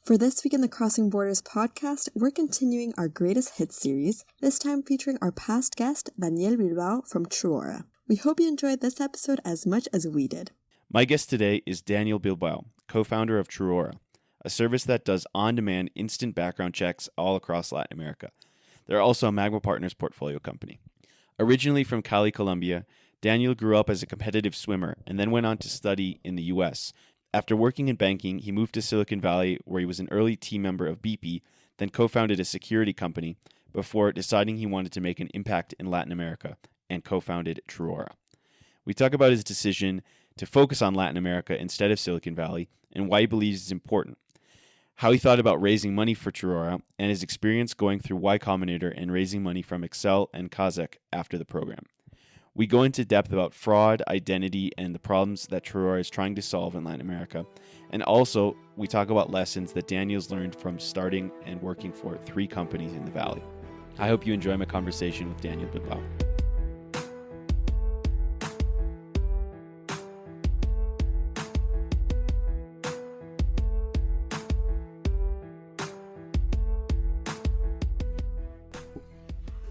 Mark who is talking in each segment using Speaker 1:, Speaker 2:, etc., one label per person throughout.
Speaker 1: For this week in the Crossing Borders podcast, we're continuing our greatest hits series, this time featuring our past guest, Daniel Bilbao from Truora. We hope you enjoyed this episode as much as we did.
Speaker 2: My guest today is Daniel Bilbao, co-founder of Truora, a service that does on-demand instant background checks all across Latin America. They're also a Magma Partners portfolio company. Originally from Cali, Colombia, Daniel grew up as a competitive swimmer and then went on to study in the U.S. After working in banking, he moved to Silicon Valley, where he was an early team member of BP, then co-founded a security company before deciding he wanted to make an impact in Latin America and co-founded Truora. We talk about his decision to focus on Latin America instead of Silicon Valley and why he believes it's important, how he thought about raising money for Truora, and his experience going through Y Combinator and raising money from Accel and Kaszek after the program. We go into depth about fraud, identity, and the problems that Truora is trying to solve in Latin America. And also, we talk about lessons that Daniel's learned from starting and working for 3 companies in the Valley. I hope you enjoy my conversation with Daniel Bilbao.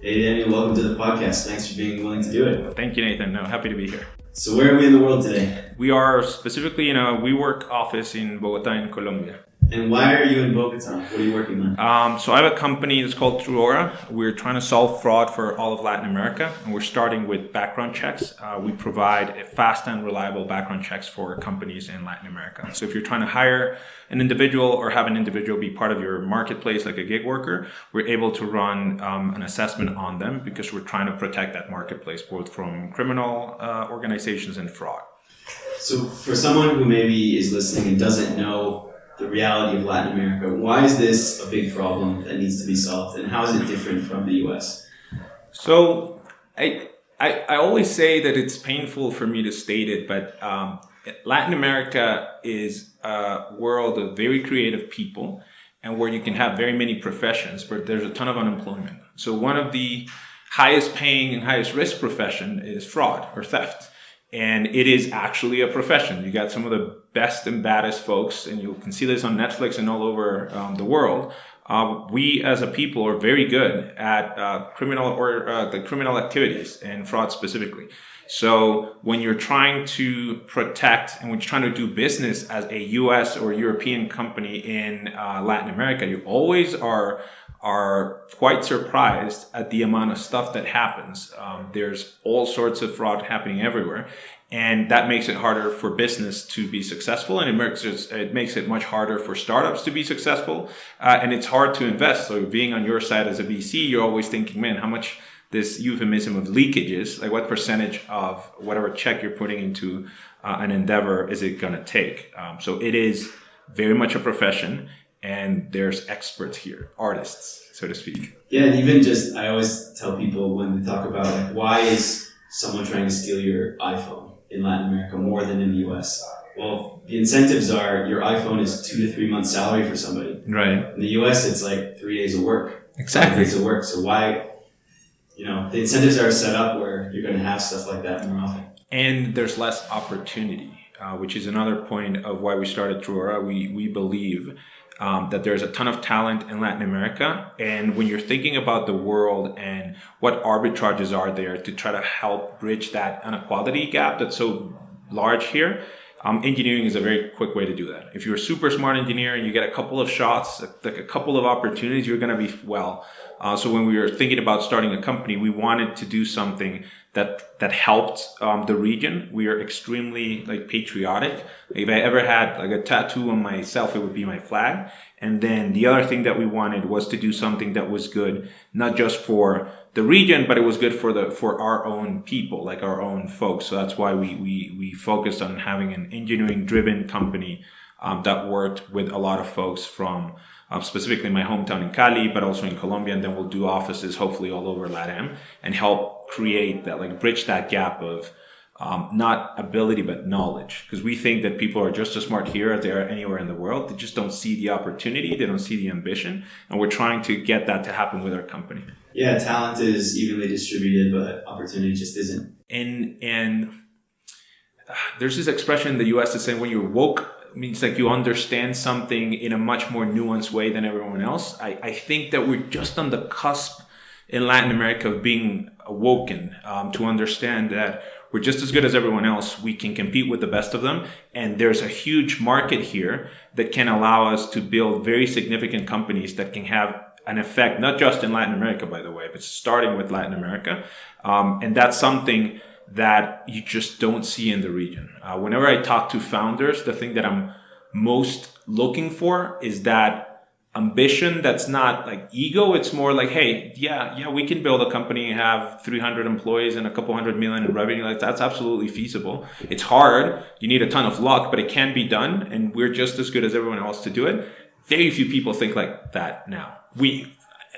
Speaker 3: Hey Daniel, welcome to the podcast. Thanks for being willing to do it.
Speaker 4: Thank you, Nathan. No, happy to be here.
Speaker 3: So where are we in the world today?
Speaker 4: We are specifically in a WeWork office in Bogota, in Colombia.
Speaker 3: And why are you in Bogota? What are you working on?
Speaker 4: So I have a company that's called Truora. We're trying to solve fraud for all of Latin America, and we're starting with background checks. We provide fast and reliable background checks for companies in Latin America. So if you're trying to hire an individual or have an individual be part of your marketplace like a gig worker, we're able to run an assessment on them because we're trying to protect that marketplace both from criminal organizations and fraud.
Speaker 3: So for someone who maybe is listening and doesn't know the reality of Latin America, why is this a big problem that needs to be solved, and how is it different from the US?
Speaker 4: So I always say that it's painful for me to state it, but Latin America is a world of very creative people and where you can have very many professions, but there's a ton of unemployment. So one of the highest paying and highest risk profession is fraud or theft. And it is actually a profession. You got some of the best and baddest folks, and you can see this on Netflix and all over the world. We as a people are very good at criminal activities and fraud specifically. So when you're trying to protect and when you're trying to do business as a US or European company in Latin America, you always are quite surprised at the amount of stuff that happens. There's all sorts of fraud happening everywhere. And that makes it harder for business to be successful, and it makes it much harder for startups to be successful, and it's hard to invest. So being on your side as a VC, you're always thinking, man, how much this euphemism of leakages, like what percentage of whatever check you're putting into an endeavor is it going to take? So it is very much a profession, and there's experts here, artists, so to speak.
Speaker 3: Yeah, and even just, I always tell people when they talk about like, why is someone trying to steal your iPhone in Latin America more than in the US? Well, the incentives are your iPhone is 2 to 3 months salary for somebody.
Speaker 4: Right.
Speaker 3: In the US, it's like 3 days of work.
Speaker 4: Exactly.
Speaker 3: 5 days of work. So why, the incentives are set up where you're going to have stuff like that more often.
Speaker 4: And there's less opportunity, which is another point of why we started Truora. We believe that there's a ton of talent in Latin America. And when you're thinking about the world and what arbitrages are there to try to help bridge that inequality gap that's so large here, engineering is a very quick way to do that. If you're a super smart engineer and you get a couple of shots, like a couple of opportunities, you're going to be well. So when we were thinking about starting a company, we wanted to do something that helped the region. We are extremely patriotic. If I ever had a tattoo on myself, it would be my flag. And then the other thing that we wanted was to do something that was good, not just for the region, but it was good for our own people, like our own folks. So that's why we focused on having an engineering driven company that worked with a lot of folks from specifically my hometown in Cali, but also in Colombia. And then we'll do offices hopefully all over LATAM and help create that, bridge that gap of not ability, but knowledge. Because we think that people are just as smart here as they are anywhere in the world. They just don't see the opportunity. They don't see the ambition. And we're trying to get that to happen with our company.
Speaker 3: Yeah, talent is evenly distributed, but opportunity just isn't.
Speaker 4: And there's this expression in the US that's saying when you're woke means like you understand something in a much more nuanced way than everyone else. I think that we're just on the cusp in Latin America of being awoken to understand that we're just as good as everyone else. We can compete with the best of them. And there's a huge market here that can allow us to build very significant companies that can have an effect, not just in Latin America, by the way, but starting with Latin America. And that's something that you just don't see in the region. Whenever I talk to founders, the thing that I'm most looking for is that ambition that's not like ego. It's more like, hey, yeah, we can build a company and have 300 employees and a couple $100 million in revenue. Like that's absolutely feasible. It's hard. You need a ton of luck, but it can be done. And we're just as good as everyone else to do it. Very few people think like that now.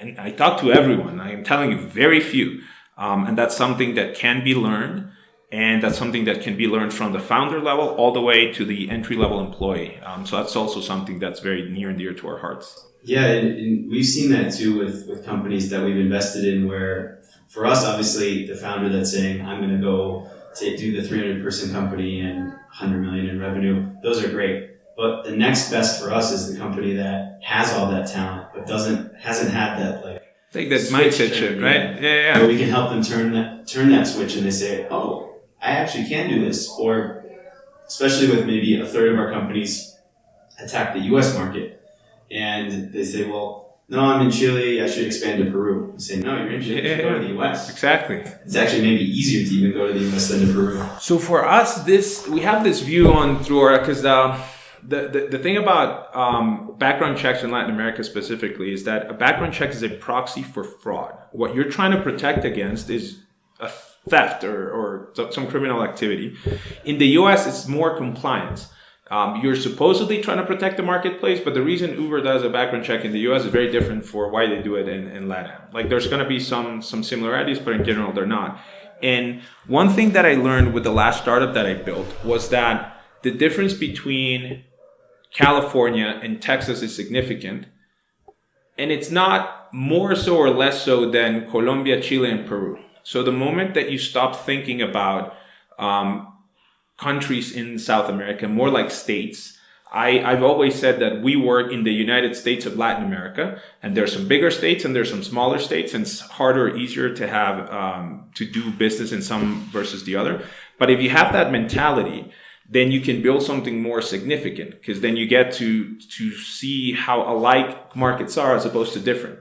Speaker 4: And I talk to everyone. I am telling you, very few. And that's something that can be learned. And that's something that can be learned from the founder level all the way to the entry-level employee. So that's also something that's very near and dear to our hearts.
Speaker 3: Yeah, and we've seen that too with companies that we've invested in where, for us, obviously, the founder that's saying, I'm going to go to do the 300-person company and 100 million in revenue, those are great. But the next best for us is the company that has all that talent, but hasn't had that
Speaker 4: like that mindset shift, right? Yeah.
Speaker 3: Where we can help them turn that switch and they say, oh, I actually can do this. Or especially with maybe a third of our companies attack the US market and they say, well, no, I'm in Chile, I should expand to Peru. You say, no, you're in Chile, you should go to the US.
Speaker 4: Exactly.
Speaker 3: It's actually maybe easier to even go to the US than to Peru.
Speaker 4: So for us, we have this view on Truora because the thing about background checks in Latin America specifically is that a background check is a proxy for fraud. What you're trying to protect against is a theft or some criminal activity. In the US, it's more compliance. You're supposedly trying to protect the marketplace, but the reason Uber does a background check in the US is very different for why they do it in Latin. Like there's going to be some similarities, but in general, they're not. And one thing that I learned with the last startup that I built was that the difference between California and Texas is significant. And it's not more so or less so than Colombia, Chile, and Peru. So the moment that you stop thinking about countries in South America, more like states, I've always said that we work in the United States of Latin America, and there's some bigger states and there's some smaller states, and it's harder or easier to have to do business in some versus the other. But if you have that mentality, then you can build something more significant because then you get to see how alike markets are as opposed to different.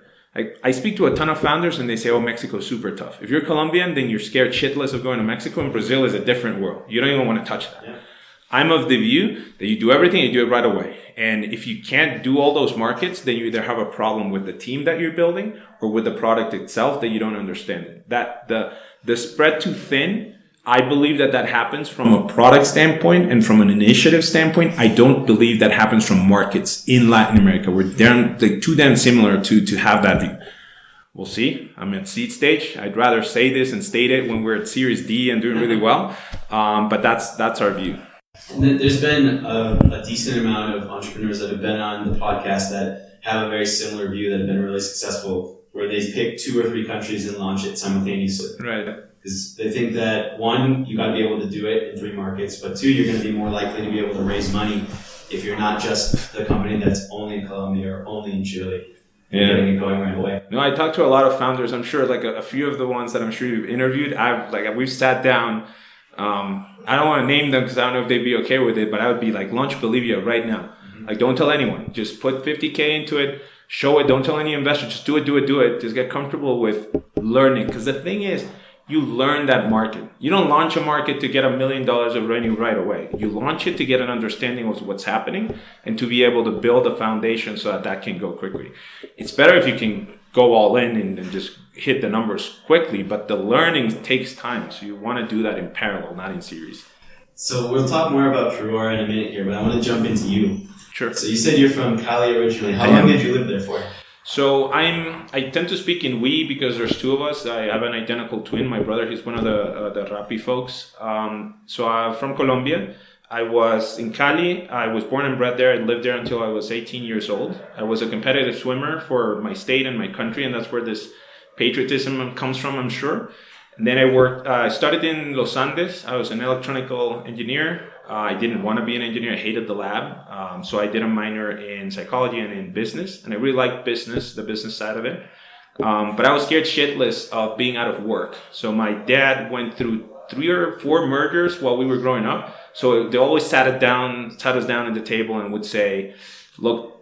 Speaker 4: I speak to a ton of founders and they say, oh, Mexico's super tough. If you're Colombian, then you're scared shitless of going to Mexico, and Brazil is a different world. You don't even want to touch that. Yeah. I'm of the view that you do everything, you do it right away. And if you can't do all those markets, then you either have a problem with the team that you're building or with the product itself that you don't understand it. That the spread too thin, I believe that happens from a product standpoint and from an initiative standpoint. I don't believe that happens from markets in Latin America. We're too damn similar to have that view. We'll see. I'm at seed stage. I'd rather say this and state it when we're at Series D and doing really well. But that's our view.
Speaker 3: And there's been a decent amount of entrepreneurs that have been on the podcast that have a very similar view that have been really successful, where they pick 2 or 3 countries and launch it simultaneously.
Speaker 4: Right.
Speaker 3: Because they think that 1, you got to be able to do it in 3 markets, but 2, you're going to be more likely to be able to raise money if you're not just the company that's only in Colombia or only in Chile. Yeah. Getting it going right away.
Speaker 4: No, I talked to a lot of founders. I'm sure like a few of the ones that I'm sure you've interviewed, we've sat down. I don't want to name them because I don't know if they'd be okay with it, but I would be like, launch Bolivia right now. Mm-hmm. Like, don't tell anyone. Just put 50K into it. Show it. Don't tell any investor. Just do it. Just get comfortable with learning. Because the thing is, you learn that market. You don't launch a market to get $1 million of revenue right away. You launch it to get an understanding of what's happening and to be able to build a foundation so that can go quickly. It's better if you can go all in and just hit the numbers quickly, but the learning takes time. So you want to do that in parallel, not in series.
Speaker 3: So we'll talk more about Truora in a minute here, but I want to jump into you.
Speaker 4: Sure.
Speaker 3: So you said you're from Cali originally. How long did you live there for?
Speaker 4: So I tend to speak in we because there's 2 of us. I have an identical twin. My brother, he's one of the Rappi folks. So I'm from Colombia. I was in Cali. I was born and bred there. I lived there until I was 18 years old. I was a competitive swimmer for my state and my country, and that's where this patriotism comes from, I'm sure. And then I started in Los Andes. I was an electronical engineer. I didn't want to be an engineer. I hated the lab. So I did a minor in psychology and in business. And I really liked business, the business side of it. But I was scared shitless of being out of work. So my dad went through 3 or 4 mergers while we were growing up. So they always sat us down at the table and would say, look,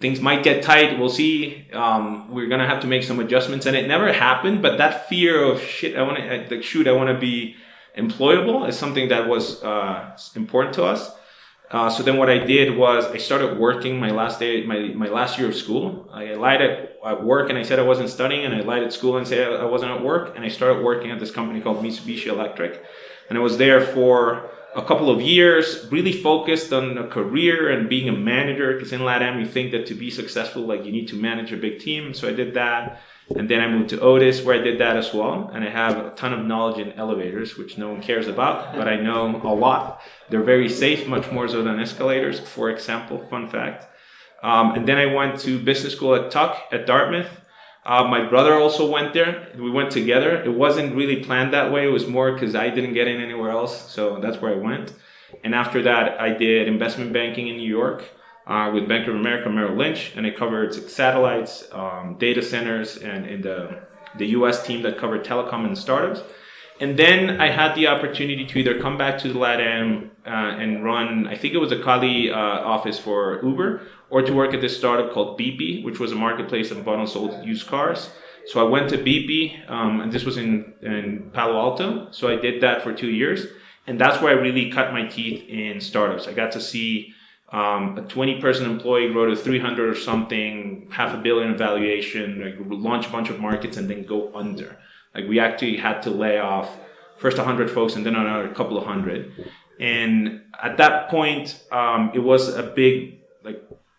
Speaker 4: things might get tight. We'll see. We're going to have to make some adjustments. And it never happened. But that fear of I want to be employable is something that was important to us. So then what I did was I started working my last year of school. I lied at work and I said I wasn't studying, and I lied at school and said I wasn't at work. And I started working at this company called Mitsubishi Electric. And I was there for a couple of years, really focused on a career and being a manager, because in LATAM you think that to be successful, like you need to manage a big team. So I did that. And then I moved to Otis, where I did that as well. And I have a ton of knowledge in elevators, which no one cares about, but I know a lot. They're very safe, much more so than escalators, for example, fun fact. And then I went to business school at Tuck at Dartmouth. My brother also went there. We went together. It wasn't really planned that way. It was more because I didn't get in anywhere else. So that's where I went. And after that, I did investment banking in New York with Bank of America Merrill Lynch. And I covered satellites, data centers, and in the US team that covered telecom and startups. And then I had the opportunity to either come back to the LATAM and run, I think it was a Cali office for Uber, or to work at this startup called BP, which was a marketplace that bought and sold used cars. So I went to BP, and this was in Palo Alto. So I did that for 2 years. And that's where I really cut my teeth in startups. I got to see a 20-person employee grow to 300 or something, $500 million in valuation, like launch a bunch of markets and then go under. Like we actually had to lay off first 100 folks and then another couple of hundred. And at that point, it was a big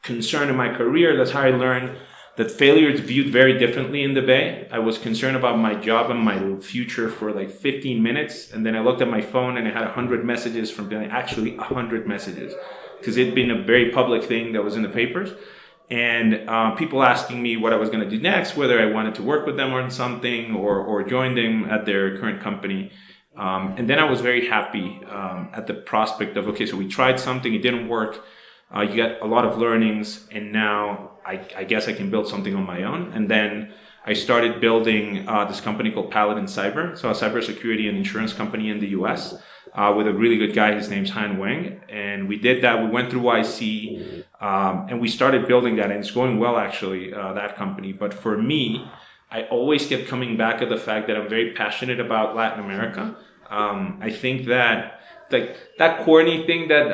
Speaker 4: concern in my career. That's how I learned that failure is viewed very differently in the Bay. I was concerned about my job and my future for 15 minutes. And then I looked at my phone and I had 100 messages from actually 100 messages, because it'd been a very public thing that was in the papers. And people asking me what I was going to do next, whether I wanted to work with them on something or join them at their current company. And then I was very happy at the prospect of, okay, so we tried something, it didn't work. You get a lot of learnings, and now I guess I can build something on my own. And then I started building this company called Paladin Cyber, so a cybersecurity and insurance company in the US. With a really good guy, his name's Han Wang. And we did that. We went through YC and we started building that. And it's going well, actually, that company. But for me, I always kept coming back to the fact that I'm very passionate about Latin America. I think that that corny thing that,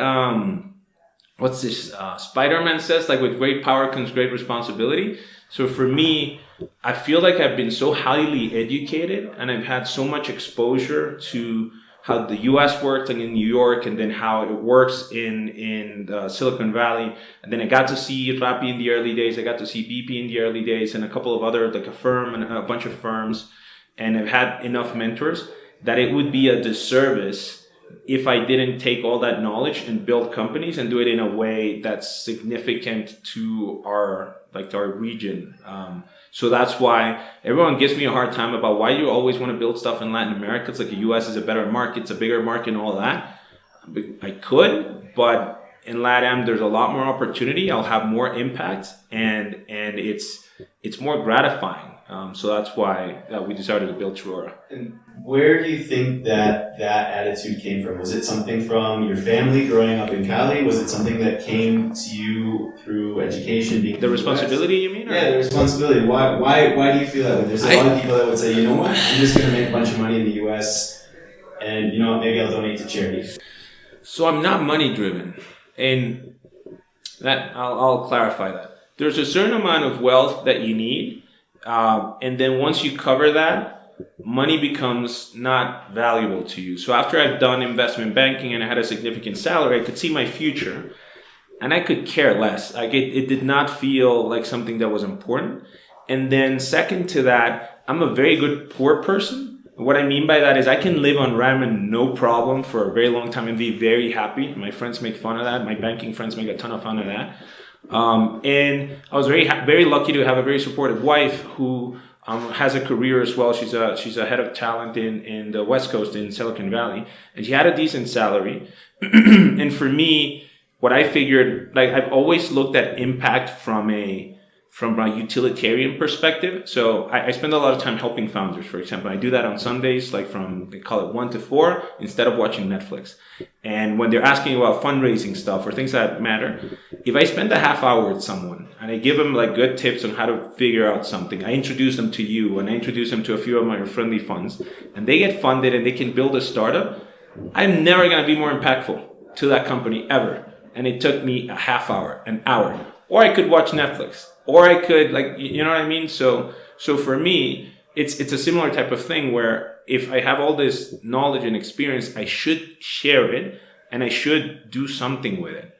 Speaker 4: what's this, Spider-Man says, with great power comes great responsibility. So for me, I feel like I've been so highly educated and I've had so much exposure to how the U.S. worked in New York, and then how it works in Silicon Valley. And then I got to see Rappi in the early days. I got to see BP in the early days, and a couple of other, a firm and a bunch of firms. And I've had enough mentors that it would be a disservice if I didn't take all that knowledge and build companies and do it in a way that's significant to our region. So that's why everyone gives me a hard time about why you always want to build stuff in Latin America. It's like the US is a better market, it's a bigger market and all that. I could, but in LATAM, there's a lot more opportunity. I'll have more impact, and it's more gratifying. So that's why we decided to build Truora.
Speaker 3: And where do you think that attitude came from? Was it something from your family growing up in Cali? Was it something that came to you through education? Being
Speaker 4: the responsibility, you mean?
Speaker 3: Yeah, the responsibility. Why do you feel that way? There's a lot of people that would say, you know what, I'm just going to make a bunch of money in the US, and maybe I'll donate to charity.
Speaker 4: So I'm not money driven, and that I'll clarify that. There's a certain amount of wealth that you need. And then once you cover that, money becomes not valuable to you. So after I've done investment banking and I had a significant salary, I could see my future and I could care less. It did not feel like something that was important. And then second to that, I'm a very good poor person. What I mean by that is I can live on ramen no problem for a very long time and be very happy. My friends make fun of that. My banking friends make a ton of fun of that. And I was very lucky to have a very supportive wife who has a career as well. She's a head of talent in the West Coast in Silicon Valley, and she had a decent salary. And for me, what I figured, like I've always looked at impact from a utilitarian perspective. So I spend a lot of time helping founders, for example. I do that on Sundays, like they call it 1 to 4, instead of watching Netflix. And when they're asking about fundraising stuff or things that matter, if I spend a half hour with someone and I give them like good tips on how to figure out something, I introduce them to you and I introduce them to a few of my friendly funds, and they get funded and they can build a startup, I'm never going to be more impactful to that company ever. And it took me a half hour, an hour, or I could watch Netflix, or I could you know what I mean? So for me, it's a similar type of thing where if I have all this knowledge and experience, I should share it and I should do something with it.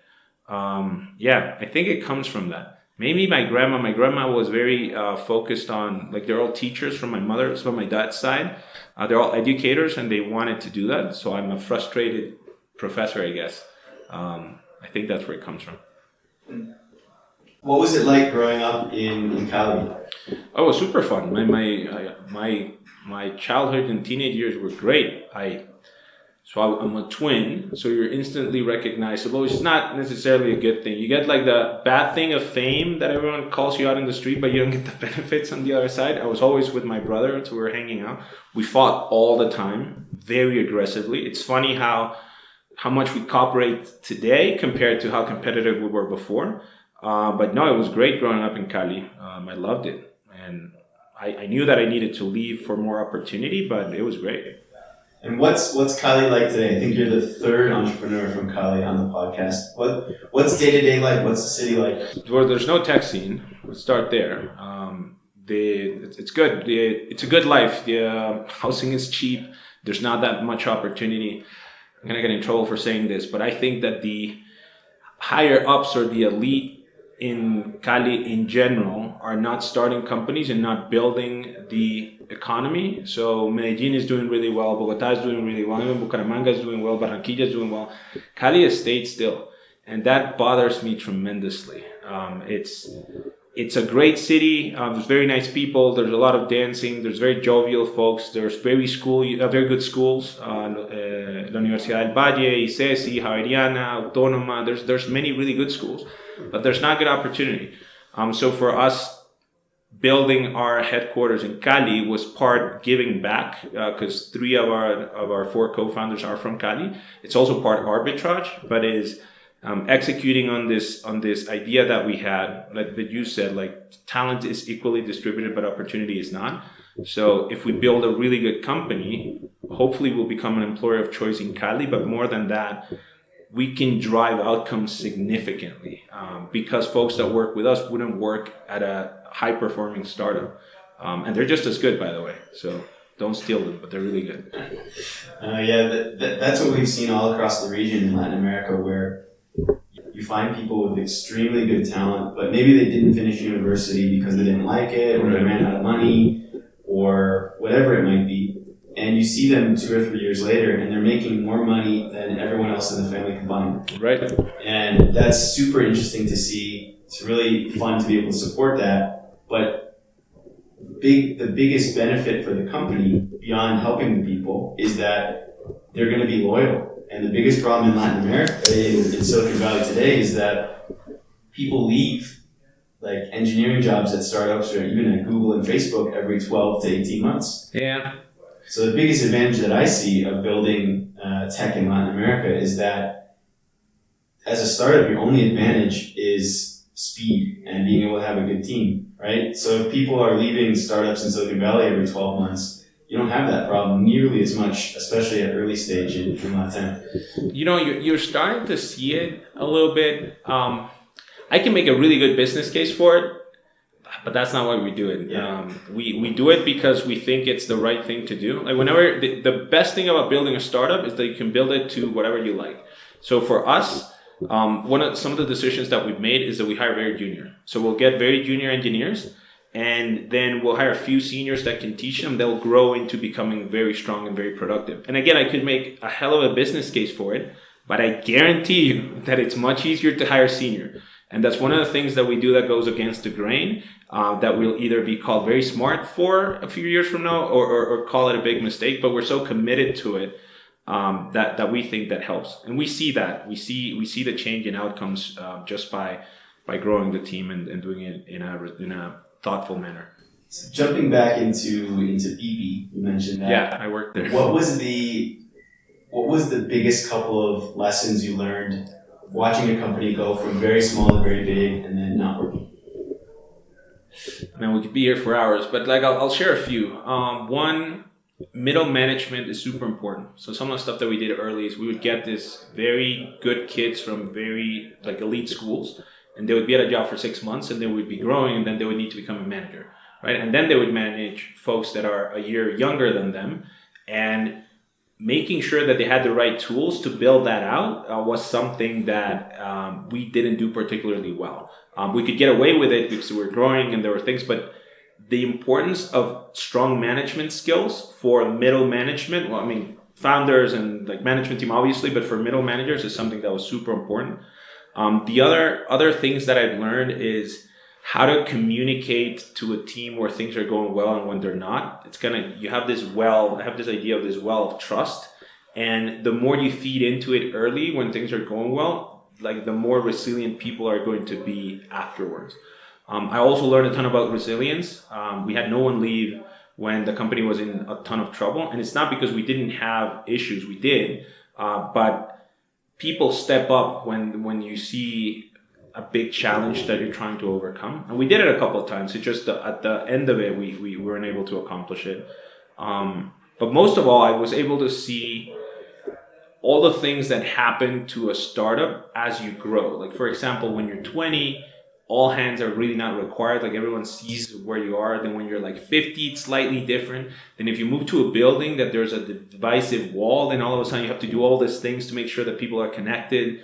Speaker 4: I think it comes from that. Maybe my grandma was very focused on, like, they're all teachers from my dad's side. They're all educators and they wanted to do that. So I'm a frustrated professor, I guess. I think that's where it comes from.
Speaker 3: What was it like growing up in Cali?
Speaker 4: Oh, it was super fun. My childhood and teenage years were great. I'm a twin, so you're instantly recognizable, which is not necessarily a good thing. You get like the bad thing of fame that everyone calls you out in the street, but you don't get the benefits on the other side. I was always with my brother, so we were hanging out. We fought all the time, very aggressively. It's funny how much we cooperate today compared to how competitive we were before. But no, it was great growing up in Cali. I loved it. And I knew that I needed to leave for more opportunity, but it was great.
Speaker 3: And what's Cali like today? I think you're the third entrepreneur from Cali on the podcast. What's day-to-day like? What's the city like?
Speaker 4: Well, there's no tech scene. We'll start there. It's good. It's a good life. The housing is cheap. There's not that much opportunity. I'm going to get in trouble for saying this, but I think that the higher ups or the elite in Cali in general are not starting companies and not building the economy. So Medellin is doing really well, Bogotá is doing really well, even Bucaramanga is doing well, Barranquilla is doing well. Cali has stayed still, and that bothers me tremendously. It's a great city. There's very nice people. There's a lot of dancing. There's very jovial folks. There's very good schools. La Universidad del Valle, ICESI, Javeriana, Autónoma. There's many really good schools, but there's not good opportunity. So for us, building our headquarters in Cali was part giving back, because 3 of our 4 co-founders are from Cali. It's also part arbitrage, but is executing on this idea that we had, that you said, like, talent is equally distributed, but opportunity is not. So if we build a really good company, hopefully we'll become an employer of choice in Cali. But more than that, we can drive outcomes significantly, because folks that work with us wouldn't work at a high-performing startup. And they're just as good, by the way. So don't steal them, but they're really good.
Speaker 3: That's what we've seen all across the region in Latin America, where you find people with extremely good talent, but maybe they didn't finish university because they didn't like it, or they ran out of money, or whatever it might be. And you see them 2 or 3 years later, and they're making more money than everyone else in the family combined.
Speaker 4: Right.
Speaker 3: And that's super interesting to see. It's really fun to be able to support that. But the biggest benefit for the company, beyond helping the people, is that they're going to be loyal. And the biggest problem in Latin America, in Silicon Valley today, is that people leave, like, engineering jobs at startups or even at Google and Facebook every 12 to 18 months.
Speaker 4: Yeah.
Speaker 3: So the biggest advantage that I see of building tech in Latin America is that as a startup, your only advantage is speed and being able to have a good team, right? So if people are leaving startups in Silicon Valley every 12 months, you don't have that problem nearly as much, especially at early stage in Latin.
Speaker 4: You know, you're starting to see it a little bit. I can make a really good business case for it, but that's not why we do it.
Speaker 3: Yeah.
Speaker 4: We do it because we think it's the right thing to do. Like, whenever the best thing about building a startup is that you can build it to whatever you like. So for us, some of the decisions that we've made is that we hire very junior. So we'll get very junior engineers, and then we'll hire a few seniors that can teach them. They'll grow into becoming very strong and very productive. And again, I could make a hell of a business case for it, but I guarantee you that it's much easier to hire senior. And that's one of the things that we do that goes against the grain, that we'll either be called very smart for a few years from now or call it a big mistake. But we're so committed to it that we think that helps. And we see that. We see the change in outcomes just by growing the team and doing it in a thoughtful manner.
Speaker 3: So jumping back into BP, you mentioned that.
Speaker 4: Yeah, I worked there.
Speaker 3: What was the biggest couple of lessons you learned watching a company go from very small to very big and then not working?
Speaker 4: Man, we could be here for hours, but I'll share a few. One, middle management is super important. So some of the stuff that we did early is we would get this very good kids from very elite schools, and they would be at a job for 6 months, and they would be growing, and then they would need to become a manager, right? And then they would manage folks that are a year younger than them, and making sure that they had the right tools to build that out was something that we didn't do particularly well. We could get away with it because we were growing and there were things, but the importance of strong management skills for middle management, founders and management team obviously, but for middle managers is something that was super important. The other things that I've learned is how to communicate to a team where things are going well and when they're not. I have this idea of this well of trust. And the more you feed into it early when things are going well, the more resilient people are going to be afterwards. I also learned a ton about resilience. We had no one leave when the company was in a ton of trouble. And it's not because we didn't have issues, we did. But people step up when you see a big challenge that you're trying to overcome. And we did it a couple of times. It's just at the end of it, we weren't able to accomplish it. But most of all, I was able to see all the things that happen to a startup as you grow. For example, when you're 20, all hands are really not required. Everyone sees where you are. Then when you're 50, it's slightly different. Then if you move to a building that there's a divisive wall, then all of a sudden you have to do all these things to make sure that people are connected.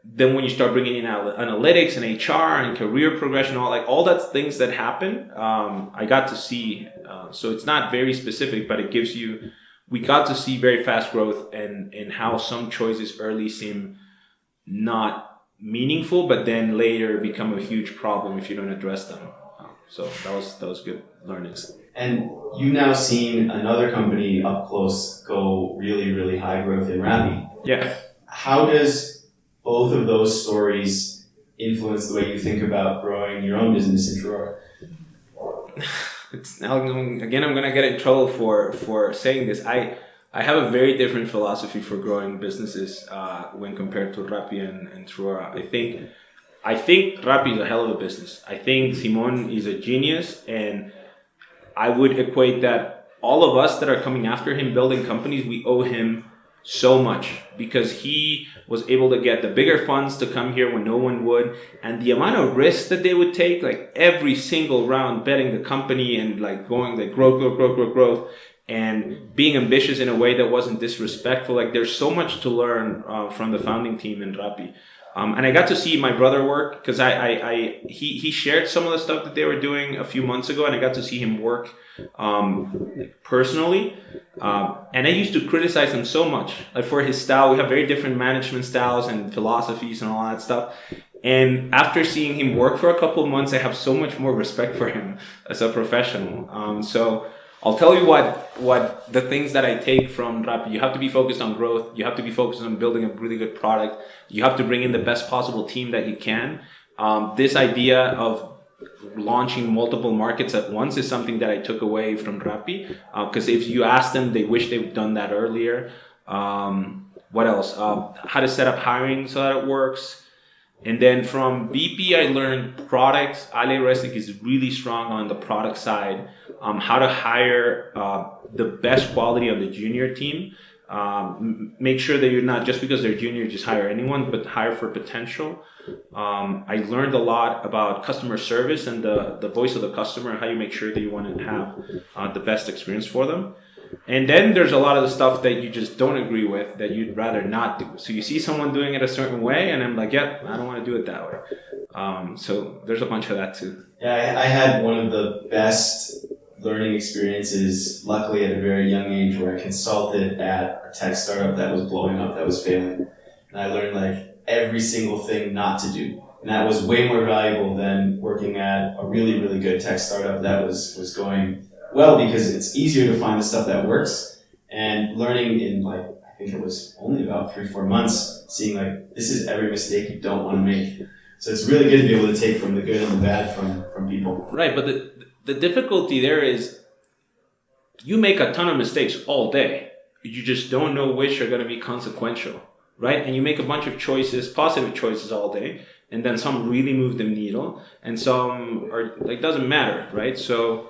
Speaker 4: Then when you start bringing in analytics and HR and career progression, all that's things that happen, I got to see. So it's not very specific, but we got to see very fast growth and how some choices early seem not meaningful, but then later become a huge problem if you don't address them. So that was good learnings.
Speaker 3: And you've now seen another company up close go really, really high growth in Rappi.
Speaker 4: Yeah.
Speaker 3: How does both of those stories influence the way you think about growing your own business in Truora?
Speaker 4: I'm going to get in trouble for saying this. I have a very different philosophy for growing businesses when compared to Rappi and Truora. I think Rappi is a hell of a business. I think Simon is a genius, and I would equate that all of us that are coming after him building companies, we owe him so much because he was able to get the bigger funds to come here when no one would, and the amount of risk that they would take, every single round betting the company and going growth and being ambitious in a way that wasn't disrespectful. There's so much to learn from the founding team in Rappi. And I got to see my brother work because he shared some of the stuff that they were doing a few months ago, and I got to see him work personally. And I used to criticize him so much for his style. We have very different management styles and philosophies and all that stuff. And after seeing him work for a couple of months, I have so much more respect for him as a professional. So I'll tell you what the things that I take from Rappi. You have to be focused on growth. You have to be focused on building a really good product. You have to bring in the best possible team that you can. This idea of launching multiple markets at once is something that I took away from Rappi. Because if you ask them, they wish they'd done that earlier. What else? How to set up hiring so that it works. And then from BP, I learned product. Ale Resnick is really strong on the product side. How to hire the best quality on the junior team. Make sure that you're not, just because they're junior, just hire anyone, but hire for potential. I learned a lot about customer service and the voice of the customer, how you make sure that you want to have the best experience for them. And then there's a lot of the stuff that you just don't agree with that you'd rather not do. So you see someone doing it a certain way, and I'm like, yeah, I don't want to do it that way. So there's a bunch of that too.
Speaker 3: Yeah, I had one of the best learning experiences, luckily at a very young age, where I consulted at a tech startup that was blowing up, that was failing. And I learned every single thing not to do. And that was way more valuable than working at a really, really good tech startup that was going well, because it's easier to find the stuff that works, and learning in I think it was only about 3-4 months, seeing this is every mistake you don't want to make. So it's really good to be able to take from the good and the bad from people.
Speaker 4: Right, but the difficulty there is you make a ton of mistakes all day. You just don't know which are going to be consequential, right? And you make a bunch of choices, positive choices all day, and then some really move the needle, and some are doesn't matter, right? So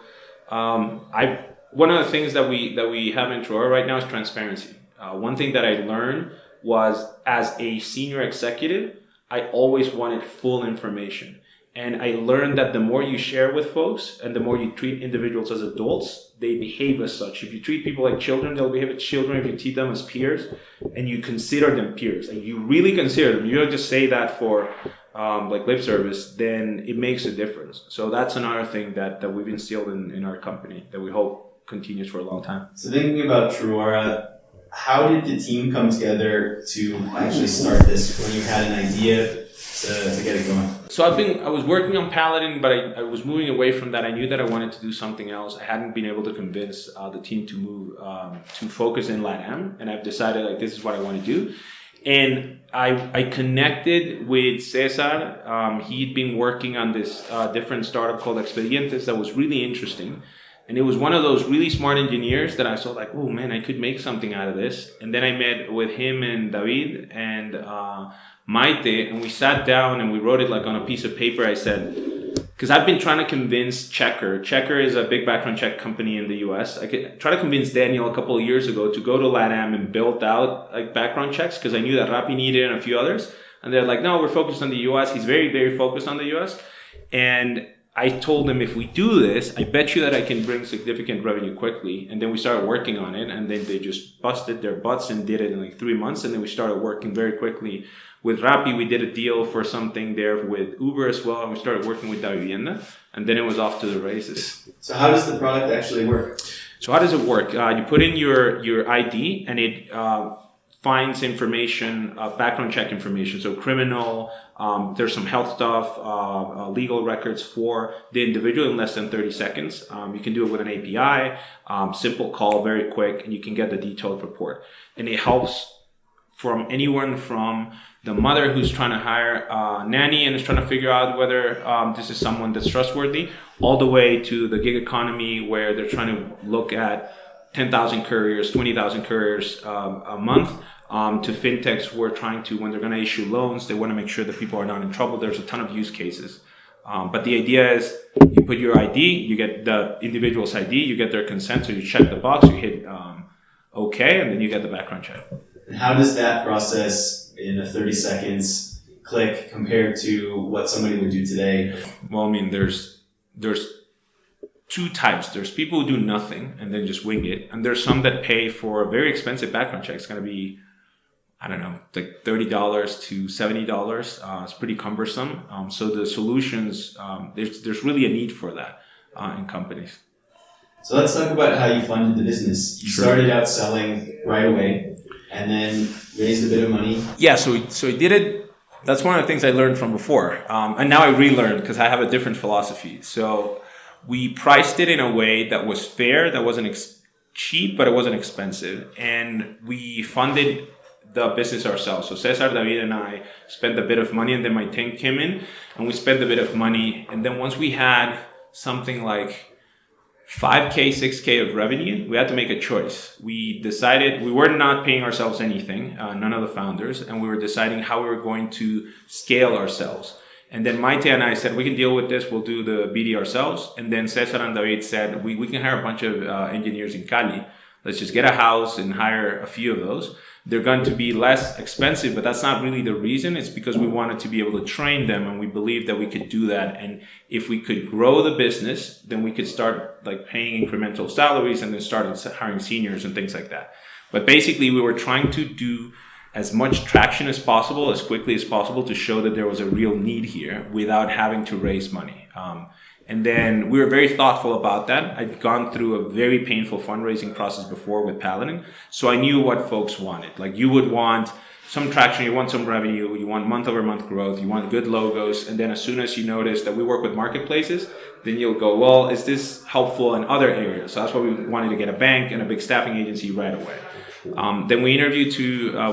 Speaker 4: one of the things that we have in Truora right now is transparency. One thing that I learned was, as a senior executive, I always wanted full information. And I learned that the more you share with folks and the more you treat individuals as adults, they behave as such. If you treat people like children, they'll behave as children. If you treat them as peers and you consider them peers, and you really consider them, you don't just say that for lip service, then it makes a difference. So that's another thing that we've instilled in our company that we hope continues for a long time.
Speaker 3: So thinking about Truora, how did the team come together to actually start this when you had an idea to get it going?
Speaker 4: So I was working on Paladin, but I was moving away from that. I knew that I wanted to do something else. I hadn't been able to convince the team to move to focus in LATAM, and I've decided this is what I want to do. And I connected with Cesar. He'd been working on this different startup called Expedientes that was really interesting. And it was one of those really smart engineers that I saw oh man, I could make something out of this. And then I met with him and David and Maite, and we sat down and we wrote it on a piece of paper. I said, because I've been trying to convince Checker. Checker is a big background check company in the US. I could try to convince Daniel a couple of years ago to go to LATAM and build out background checks, because I knew that Rappi needed and a few others. And they're no, we're focused on the US. He's very, very focused on the US. And I told them, if we do this, I bet you that I can bring significant revenue quickly. And then we started working on it, and then they just busted their butts and did it in 3 months. And then we started working very quickly. With Rappi, we did a deal for something there with Uber as well, and we started working with Davivienda, and then it was off to the races.
Speaker 3: So how does the product actually work?
Speaker 4: So how does it work? You put in your ID, and it finds information, background check information. So criminal, there's some health stuff, legal records for the individual in less than 30 seconds. You can do it with an API, simple call, very quick, and you can get the detailed report. And it helps from anyone from the mother who's trying to hire a nanny and is trying to figure out whether this is someone that's trustworthy, all the way to the gig economy where they're trying to look at 10,000 couriers, 20,000 couriers a month, to fintechs who are trying to, when they're going to issue loans, they want to make sure that people are not in trouble. There's a ton of use cases. But the idea is you put your ID, you get the individual's ID, you get their consent, so you check the box, you hit OK, and then you get the background check.
Speaker 3: And how does that process in a 30 seconds click compared to what somebody would do today?
Speaker 4: Well, I mean, there's two types. There's people who do nothing and then just wing it. And there's some that pay for a very expensive background check. It's going to be, I don't know, $30 to $70. It's pretty cumbersome. So the solutions, there's really a need for that in companies.
Speaker 3: So let's talk about how you funded the business. You started out selling right away and then raised a bit of money.
Speaker 4: Yeah, so we did it. That's one of the things I learned from before. And now I relearned because I have a different philosophy. So we priced it in a way that was fair, that wasn't cheap, but it wasn't expensive. And we funded the business ourselves. So Cesar, David, and I spent a bit of money, and then my team came in, and we spent a bit of money. And then once we had something like 5K, 6K of revenue, we had to make a choice. We decided we were not paying ourselves anything, none of the founders, and we were deciding how we were going to scale ourselves. And then Maite and I said, we can deal with this, we'll do the BD ourselves. And then Cesar and David said, we can hire a bunch of engineers in Cali. Let's just get a house and hire a few of those. They're going to be less expensive, but that's not really the reason. It's because we wanted to be able to train them, and we believed that we could do that. And if we could grow the business, then we could start paying incremental salaries and then start hiring seniors and things like that. But basically, we were trying to do as much traction as possible, as quickly as possible, to show that there was a real need here without having to raise money. And then we were very thoughtful about that. I'd gone through a very painful fundraising process before with Paladin, so I knew what folks wanted. You would want some traction, you want some revenue, you want month-over-month growth, you want good logos, and then as soon as you notice that we work with marketplaces, then you'll go, well, is this helpful in other areas? So that's why we wanted to get a bank and a big staffing agency right away. Then we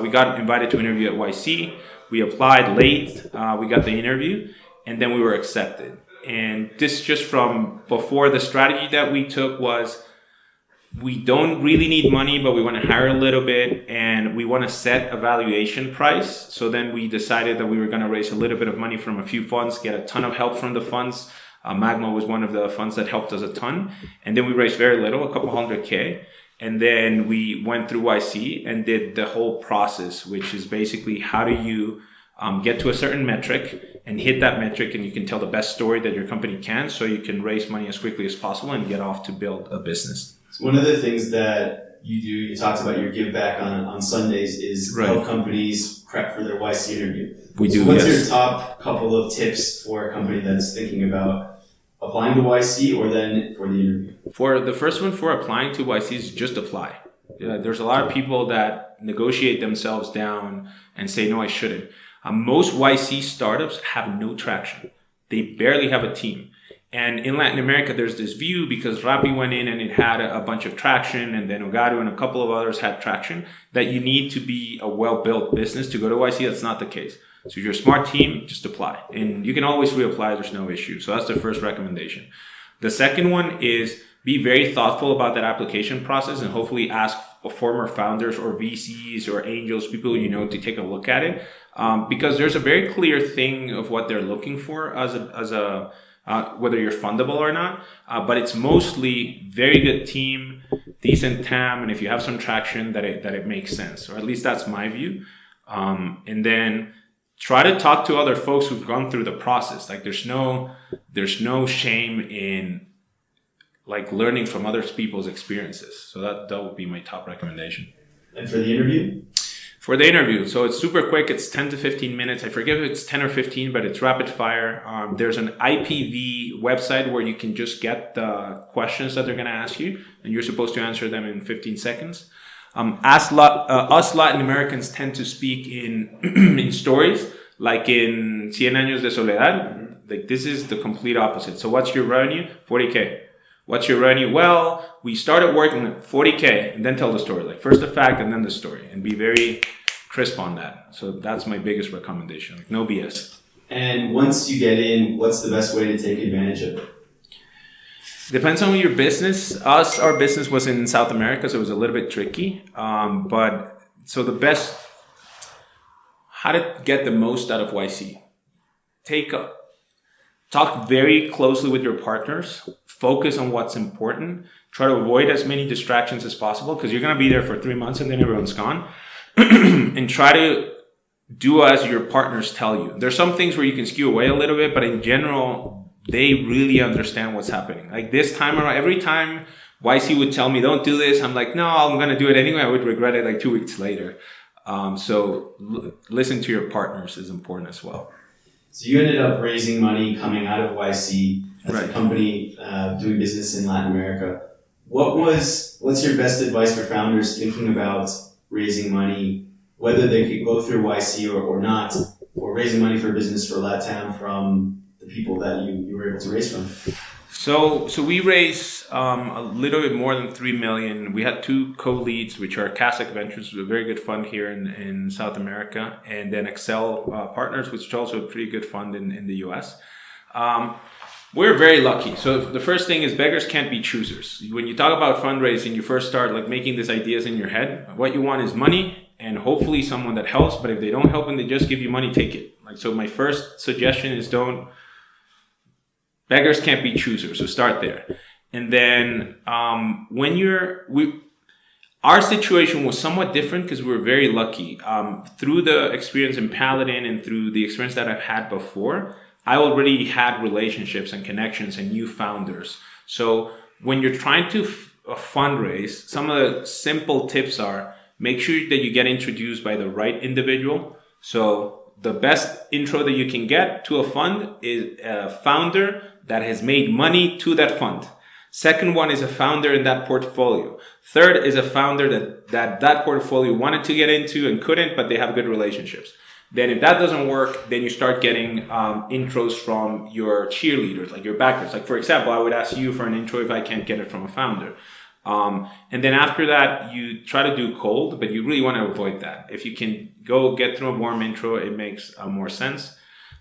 Speaker 4: we got invited to interview at YC. We applied late, we got the interview, and then we were accepted. And this just from before, the strategy that we took was, we don't really need money, but we want to hire a little bit and we want to set a valuation price. So then we decided that we were going to raise a little bit of money from a few funds, get a ton of help from the funds. Magma was one of the funds that helped us a ton. And then we raised very little, a couple $100K. And then we went through YC and did the whole process, which is basically how do you get to a certain metric and hit that metric, and you can tell the best story that your company can, so you can raise money as quickly as possible and get off to build a business.
Speaker 3: One of the things that you talked about your give back on Sundays is help companies prep for their YC interview.
Speaker 4: We do.
Speaker 3: What's your top couple of tips for a company that's thinking about applying to YC or then for the interview?
Speaker 4: For the first one, for applying to YC, is just apply. There's a lot of people that negotiate themselves down and say, no, I shouldn't. Most YC startups have no traction. They barely have a team. And in Latin America, there's this view, because Rappi went in and it had a bunch of traction, and then Ogado and a couple of others had traction, that you need to be a well-built business to go to YC. That's not the case. So if you're a smart team, just apply. And you can always reapply. There's no issue. So that's the first recommendation. The second one is be very thoughtful about that application process, and hopefully ask former founders or VCs or angels, people you know, to take a look at it. Because there's a very clear thing of what they're looking for as a whether you're fundable or not, but it's mostly very good team, decent TAM, and if you have some traction, that it makes sense, or at least that's my view. And then try to talk to other folks who've gone through the process. Like there's no shame in like learning from other people's experiences. So that would be my top recommendation.
Speaker 3: And for the interview?
Speaker 4: For the interview, so it's super quick. It's 10 to 15 minutes. I forget if it's 10 or 15, but it's rapid fire. There's an IPV website where you can just get the questions that they're going to ask you, and you're supposed to answer them in 15 seconds. Us Latin Americans tend to speak in in stories, like in Cien Años de Soledad. Like this is the complete opposite. So what's your revenue? 40K. What's your revenue? Well, we started working at 40K, and then tell the story. Like first the fact and then the story, and be very crisp on that. So that's my biggest recommendation. Like no BS.
Speaker 3: And once you get in, what's the best way to take advantage of it?
Speaker 4: Depends on your business. Our business was in South America, so it was a little bit tricky. But so the best, how to get the most out of YC. Talk very closely with your partners. Focus on what's important. Try to avoid as many distractions as possible, because you're going to be there for 3 months and then everyone's gone. And try to do as your partners tell you. There's some things where you can skew away a little bit, but in general, they really understand what's happening. Like this time around, every time YC would tell me, don't do this, I'm like, no, I'm going to do it anyway. I would regret it like 2 weeks later. So listen to your partners is important as well.
Speaker 3: So you ended up raising money coming out of YC as a company doing business in Latin America. What's your best advice for founders thinking about raising money, whether they could go through YC or not, or raising money for business for LATAM from the people that you were able to raise from?
Speaker 4: So we raised a little bit more than 3 million. We had 2 co-leads, which are Kaszek Ventures, a very good fund here in South America, and then Accel Partners, which is also a pretty good fund in the US. We're very lucky. So the first thing is beggars can't be choosers. When you talk about fundraising, you first start like making these ideas in your head. What you want is money and hopefully someone that helps. But if they don't help and they just give you money, take it. Like, so my first suggestion is beggars can't be choosers. So start there. And then our situation was somewhat different because we were very lucky. Through the experience in Paladin and through the experience that I've had before, I already had relationships and connections and new founders. So when you're trying to fundraise, some of the simple tips are make sure that you get introduced by the right individual. So the best intro that you can get to a fund is a founder that has made money to that fund. Second one is a founder in that portfolio. Third is a founder that portfolio wanted to get into and couldn't, but they have good relationships. Then if that doesn't work, then you start getting intros from your cheerleaders, like your backers. Like, for example, I would ask you for an intro if I can't get it from a founder. And then after that, you try to do cold, but you really want to avoid that. If you can go get through a warm intro, it makes more sense.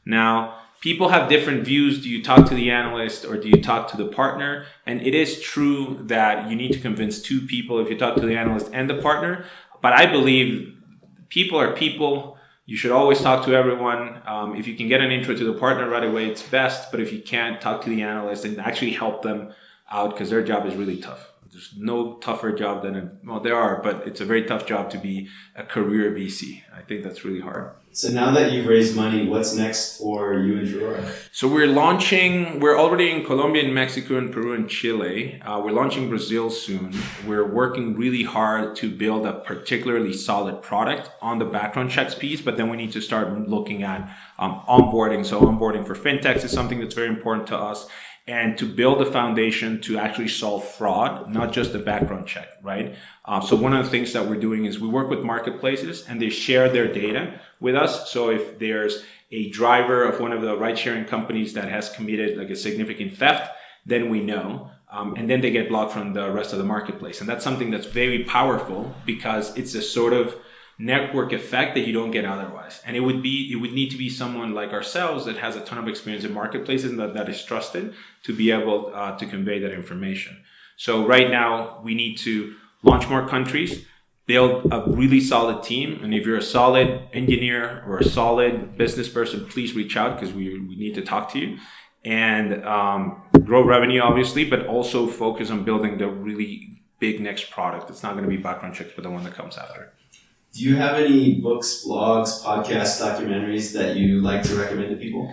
Speaker 4: Now, people have different views. Do you talk to the analyst or do you talk to the partner? And it is true that you need to convince two people if you talk to the analyst and the partner. But I believe people are people. You should always talk to everyone. If you can get an intro to the partner right away, it's best. But if you can't, talk to the analyst and actually help them out because their job is really tough. There's no tougher job than there are, but it's a very tough job to be a career VC. I think that's really hard.
Speaker 3: So now that you've raised money, what's next for you and Truora?
Speaker 4: So we're already in Colombia, and Mexico, and Peru, and Chile. We're launching Brazil soon. We're working really hard to build a particularly solid product on the background checks piece, but then we need to start looking at onboarding. So onboarding for fintechs is something that's very important to us. And to build a foundation to actually solve fraud, not just the background check, right? So one of the things that we're doing is we work with marketplaces and they share their data with us. So if there's a driver of one of the ride-sharing companies that has committed like a significant theft, then we know. And then they get blocked from the rest of the marketplace. And that's something that's very powerful because it's a sort of network effect that you don't get otherwise. And it would need to be someone like ourselves that has a ton of experience in marketplaces and that is trusted to be able to convey that information. So right now we need to launch more countries, build a really solid team. And if you're a solid engineer or a solid business person, please reach out because we need to talk to you. And grow revenue, obviously, but also focus on building the really big next product. It's not going to be background checks, but the one that comes after.
Speaker 3: Do you have any books, blogs, podcasts, documentaries that you like to recommend to people?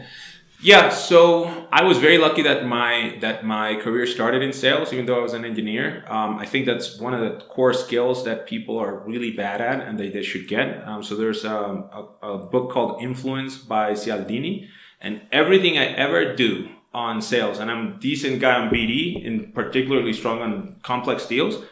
Speaker 4: Yeah, so I was very lucky that my career started in sales, even though I was an engineer. I think that's one of the core skills that people are really bad at and they should get. So there's a book called Influence by Cialdini. And everything I ever do on sales, and I'm a decent guy on BD, and particularly strong on complex deals,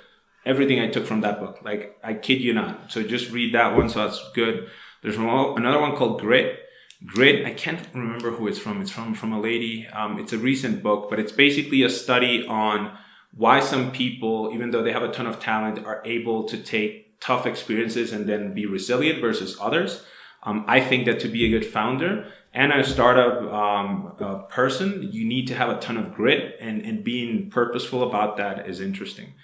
Speaker 4: everything I took from that book. Like, I kid you not. So just read that one. So that's good. There's another one called Grit. Grit, I can't remember who it's from. It's from a lady. It's a recent book, but it's basically a study on why some people, even though they have a ton of talent, are able to take tough experiences and then be resilient versus others. I think that to be a good founder and a startup person, you need to have a ton of grit, and being purposeful about that is interesting.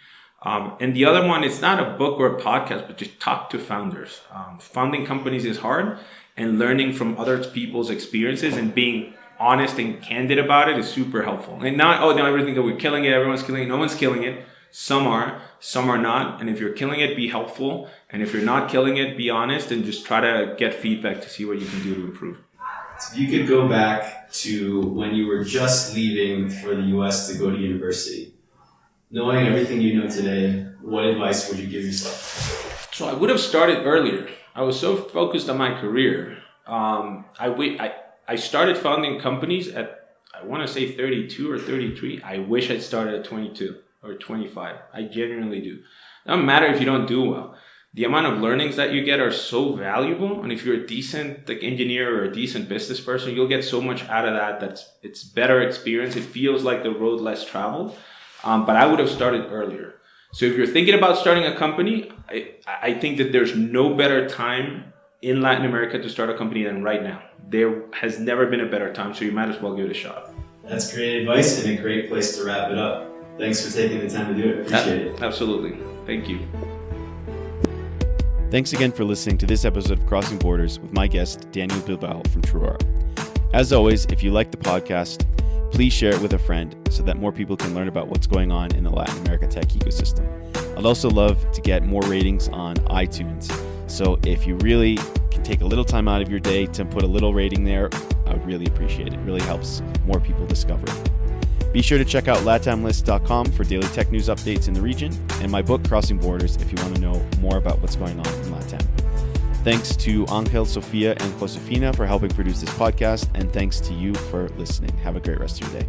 Speaker 4: And the other one, it's not a book or a podcast, but just talk to founders. Founding companies is hard, and learning from other people's experiences and being honest and candid about it is super helpful. And not, everything that we're killing it, everyone's killing it. No one's killing it. Some are not. And if you're killing it, be helpful. And if you're not killing it, be honest and just try to get feedback to see what you can do to improve.
Speaker 3: So if you could go back to when you were just leaving for the US to go to university, knowing everything you know today, what advice would you give yourself?
Speaker 4: So I would have started earlier. I was so focused on my career. I started founding companies at, I want to say 32 or 33. I wish I'd started at 22 or 25. I genuinely do. It doesn't matter if you don't do well. The amount of learnings that you get are so valuable. And if you're a decent engineer or a decent business person, you'll get so much out of that. It's better experience. It feels like the road less traveled. But I would have started earlier. So if you're thinking about starting a company, I think that there's no better time in Latin America to start a company than right now. There has never been a better time, so you might as well give it a shot.
Speaker 3: That's great advice and a great place to wrap it up. Thanks for taking the time to do it. Appreciate it.
Speaker 4: Absolutely. Thank you.
Speaker 2: Thanks again for listening to this episode of Crossing Borders with my guest, Daniel Bilbao from Truora. As always, if you like the podcast, please share it with a friend so that more people can learn about what's going on in the Latin America tech ecosystem. I'd also love to get more ratings on iTunes. So if you really can take a little time out of your day to put a little rating there, I would really appreciate it. It really helps more people discover it. Be sure to check out latamlist.com for daily tech news updates in the region, and my book, Crossing Borders, if you want to know more about what's going on in Latam. Thanks to Angel, Sofia, and Josefina for helping produce this podcast, and thanks to you for listening. Have a great rest of your day.